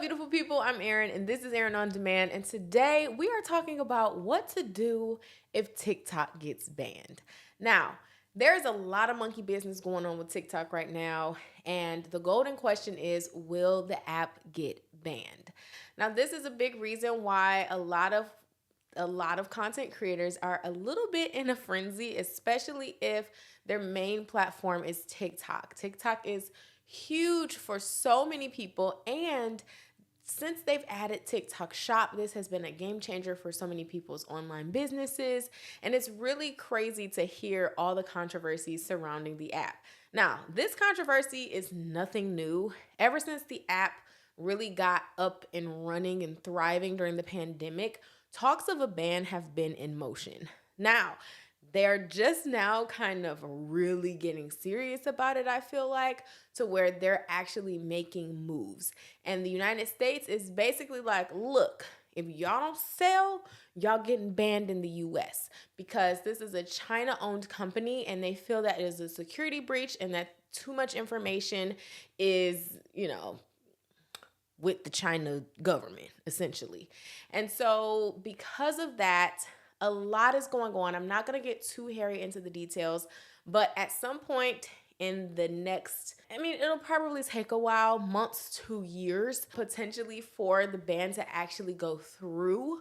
up, beautiful people? I'm Erin, and this is Erin on Demand. And today we are talking about what to do if TikTok gets banned. Now, there's a lot of monkey business going on with TikTok right now, and the golden question is, will the app get banned? Now, this is a big reason why a lot of content creators are a little bit in a frenzy, especially if their main platform is TikTok. TikTok is huge for so many people, and since they've added TikTok Shop, this has been a game changer for so many people's online businesses, and it's really crazy to hear all the controversies surrounding the app. Now, this controversy is nothing new. Ever since the app really got up and running and thriving during the pandemic, talks of a ban have been in motion. Now, they're just now kind of really getting serious about it, I feel like, to where they're actually making moves. And the United States is basically like, look, if y'all don't sell, y'all getting banned in the US because this is a China-owned company and they feel that it is a security breach and that too much information is, with the China government, essentially. And so because of that, a lot is going on. I'm not going to get too hairy into the details, but at some point in the next, it'll probably take a while, months to years, potentially for the ban to actually go through.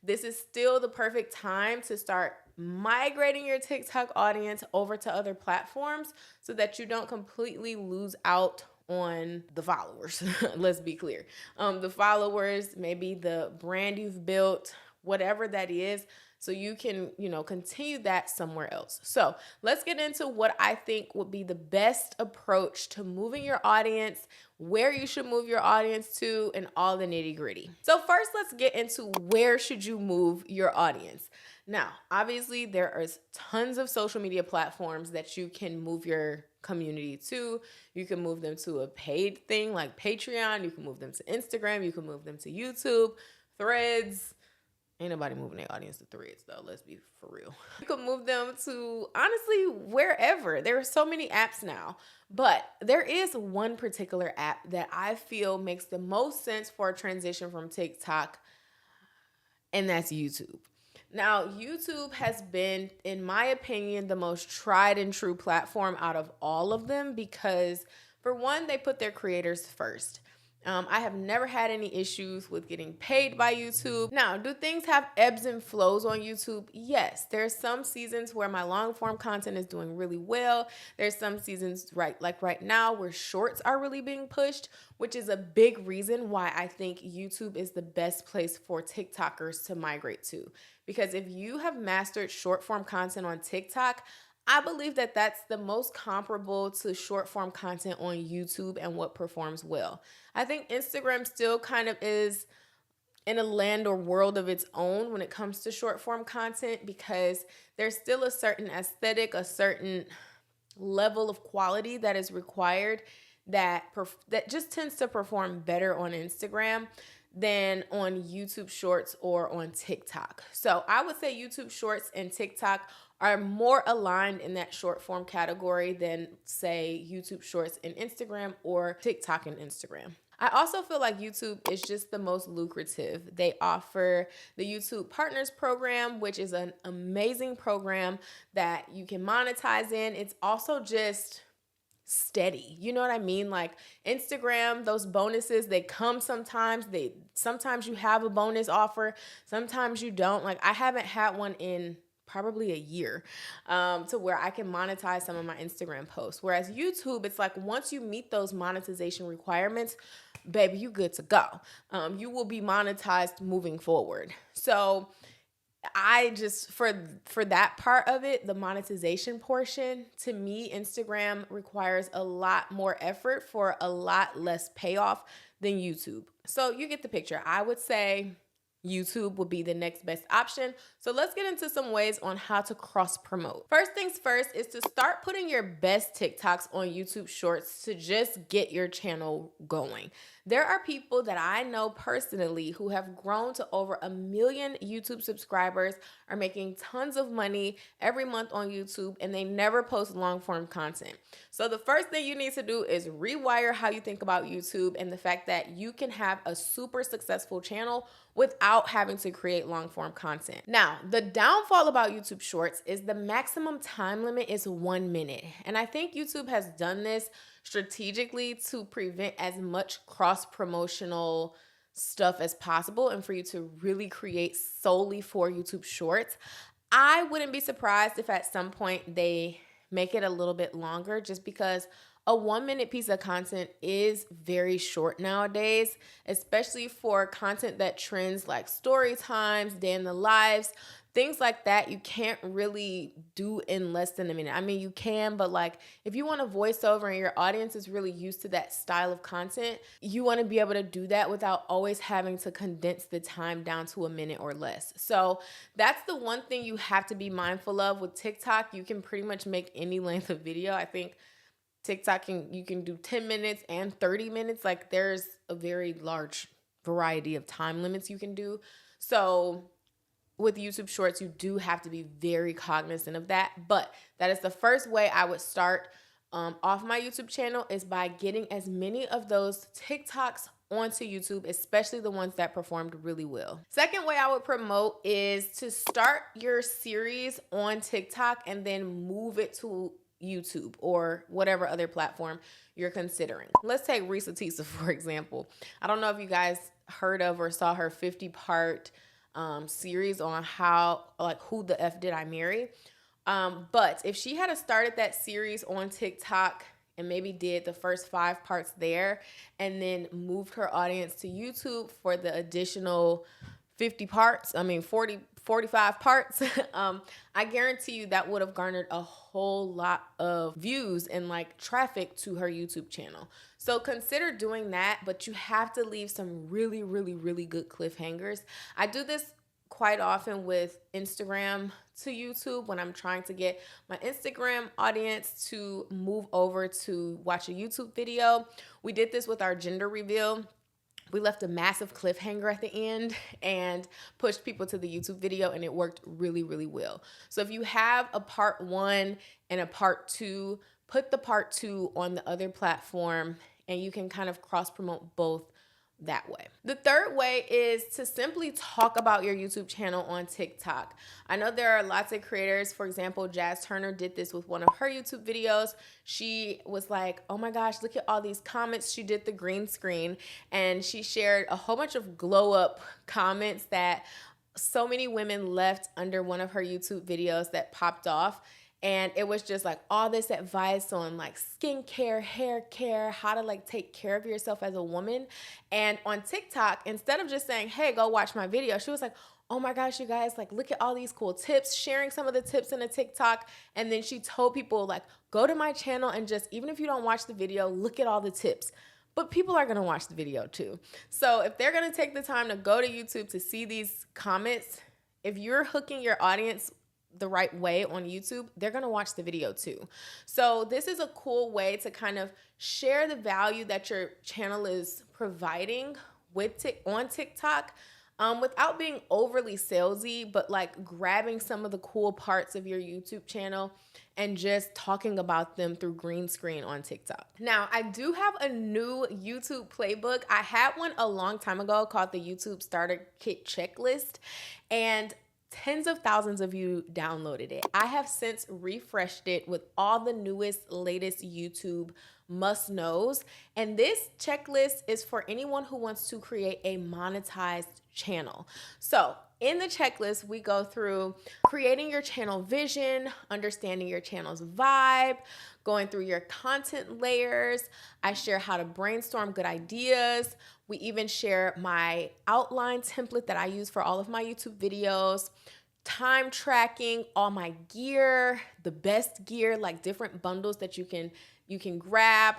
This is still the perfect time to start migrating your TikTok audience over to other platforms so that you don't completely lose out on the followers. Let's be clear. The followers, maybe the brand you've built, whatever that is, so you can, continue that somewhere else. So let's get into what I think would be the best approach to moving your audience, where you should move your audience to, and all the nitty gritty. So first, let's get into where should you move your audience. Now, obviously, there are tons of social media platforms that you can move your community to. You can move them to a paid thing like Patreon. You can move them to Instagram. You can move them to YouTube, Threads. Ain't nobody moving their audience to Threads, though. Let's be for real. You can move them to, honestly, wherever. There are so many apps now. But there is one particular app that I feel makes the most sense for a transition from TikTok, and that's YouTube. Now, YouTube has been, in my opinion, the most tried and true platform out of all of them because, for one, they put their creators first. I have never had any issues with getting paid by YouTube. Now, do things have ebbs and flows on YouTube? Yes. There's some seasons where my long form content is doing really well. There's some seasons right now where shorts are really being pushed, which is a big reason why I think YouTube is the best place for TikTokers to migrate to. Because if you have mastered short form content on TikTok, I believe that that's the most comparable to short form content on YouTube and what performs well. I think Instagram still kind of is in a land or world of its own when it comes to short form content because there's still a certain aesthetic, a certain level of quality that is required that just tends to perform better on Instagram than on YouTube Shorts or on TikTok. So I would say YouTube Shorts and TikTok are more aligned in that short form category than, say, YouTube Shorts and Instagram or TikTok and Instagram. I also feel like YouTube is just the most lucrative. They offer the YouTube Partners Program, which is an amazing program that you can monetize in. It's also just steady. You know what I mean? Like Instagram, those bonuses, they come sometimes. Sometimes you have a bonus offer, sometimes you don't. Like I haven't had one in probably a year to where I can monetize some of my Instagram posts. Whereas YouTube, it's like once you meet those monetization requirements, baby, you good to go. You will be monetized moving forward. So I just, for that part of it, the monetization portion, to me, Instagram requires a lot more effort for a lot less payoff than YouTube. So you get the picture. I would say YouTube would be the next best option. So let's get into some ways on how to cross promote. First things first is to start putting your best TikToks on YouTube Shorts to just get your channel going. There are people that I know personally who have grown to over 1 million YouTube subscribers, are making tons of money every month on YouTube, and they never post long form content. So the first thing you need to do is rewire how you think about YouTube and the fact that you can have a super successful channel without having to create long form content. Now, the downfall about YouTube Shorts is the maximum time limit is 1 minute. And I think YouTube has done this strategically to prevent as much cross promotional stuff as possible and for you to really create solely for YouTube Shorts. I wouldn't be surprised if at some point they make it a little bit longer, just because a 1 minute piece of content is very short nowadays, especially for content that trends like story times, day in the lives, things like that. You can't really do in less than a minute. I mean, you can, but like if you want a voiceover and your audience is really used to that style of content, you want to be able to do that without always having to condense the time down to a minute or less. So that's the one thing you have to be mindful of with TikTok. You can pretty much make any length of video. I think TikTok you can do 10 minutes and 30 minutes. Like there's a very large variety of time limits you can do. So with YouTube Shorts, you do have to be very cognizant of that. But that is the first way I would start off my YouTube channel, is by getting as many of those TikToks onto YouTube, especially the ones that performed really well. Second way I would promote is to start your series on TikTok and then move it to YouTube or whatever other platform you're considering. Let's take Risa Tisa, for example. I don't know if you guys heard of or saw her 50-part series on who the F did I marry? But if she had started that series on TikTok and maybe did the first 5 parts there and then moved her audience to YouTube for the additional 45 parts, I guarantee you that would have garnered a whole lot of views and like traffic to her YouTube channel. So consider doing that, but you have to leave some really, really, really good cliffhangers. I do this quite often with Instagram to YouTube when I'm trying to get my Instagram audience to move over to watch a YouTube video. We did this with our gender reveal. We left a massive cliffhanger at the end and pushed people to the YouTube video, and it worked really, really well. So if you have a part 1 and a part 2, put the part 2 on the other platform and you can kind of cross promote both that way. The third way is to simply talk about your YouTube channel on TikTok. I know there are lots of creators. For example, Jazz Turner did this with one of her YouTube videos. She was like, oh my gosh, look at all these comments. She did the green screen and she shared a whole bunch of glow up comments that so many women left under one of her YouTube videos that popped off. And it was just like all this advice on like skincare, hair care, how to like take care of yourself as a woman. And on TikTok, instead of just saying, hey, go watch my video, she was like, oh my gosh, you guys, like look at all these cool tips, sharing some of the tips in a TikTok. And then she told people like, go to my channel and just, even if you don't watch the video, look at all the tips. But people are going to watch the video too. So if they're going to take the time to go to YouTube to see these comments, if you're hooking your audience the right way on YouTube, they're going to watch the video too. So this is a cool way to kind of share the value that your channel is providing on TikTok without being overly salesy, but like grabbing some of the cool parts of your YouTube channel and just talking about them through green screen on TikTok. Now, I do have a new YouTube playbook. I had one a long time ago called the YouTube Starter Kit Checklist, and tens of thousands of you downloaded it. I have since refreshed it with all the newest, latest YouTube must-knows. And this checklist is for anyone who wants to create a monetized channel. So in the checklist, we go through creating your channel vision, understanding your channel's vibe, going through your content layers. I share how to brainstorm good ideas. We even share my outline template that I use for all of my YouTube videos, time tracking, all my gear, the best gear, like different bundles that you can grab,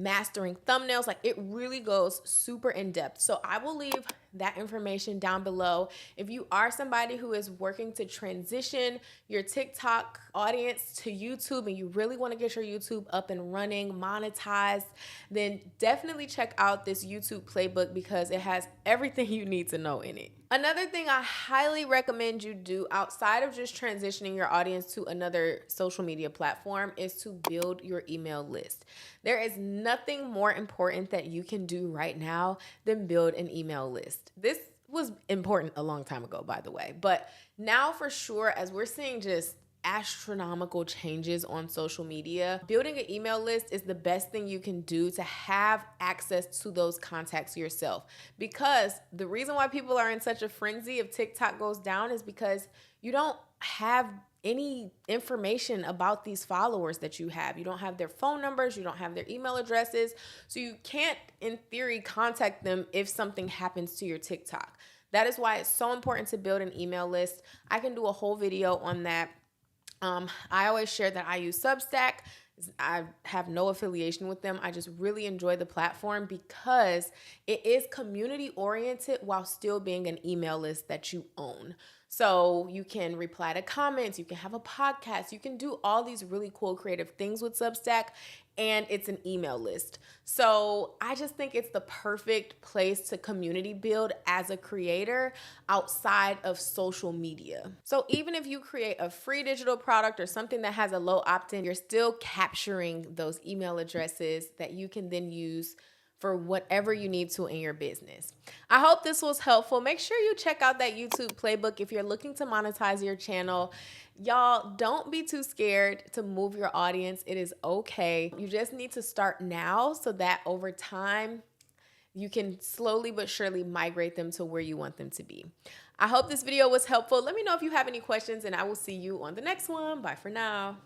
mastering thumbnails. Like, it really goes super in depth. So I will leave that information down below. If you are somebody who is working to transition your TikTok audience to YouTube and you really want to get your YouTube up and running, monetized, then definitely check out this YouTube playbook because it has everything you need to know in it. Another thing I highly recommend you do outside of just transitioning your audience to another social media platform is to build your email list. There is nothing more important that you can do right now than build an email list. This was important a long time ago, by the way, but now for sure, as we're seeing just astronomical changes on social media, building an email list is the best thing you can do to have access to those contacts yourself. Because the reason why people are in such a frenzy if TikTok goes down is because you don't have any information about these followers that you have. You don't have their phone numbers, you don't have their email addresses, so you can't, in theory, contact them if something happens to your TikTok. That is why it's so important to build an email list. I can do a whole video on that. I always share that I use Substack. I have no affiliation with them. I just really enjoy the platform because it is community oriented while still being an email list that you own. So you can reply to comments, you can have a podcast, you can do all these really cool creative things with Substack, and it's an email list. So I just think it's the perfect place to community build as a creator outside of social media. So even if you create a free digital product or something that has a low opt-in, you're still capturing those email addresses that you can then use for whatever you need to in your business. I hope this was helpful. Make sure you check out that YouTube playbook if you're looking to monetize your channel. Y'all, don't be too scared to move your audience. It is okay. You just need to start now so that over time, you can slowly but surely migrate them to where you want them to be. I hope this video was helpful. Let me know if you have any questions and I will see you on the next one. Bye for now.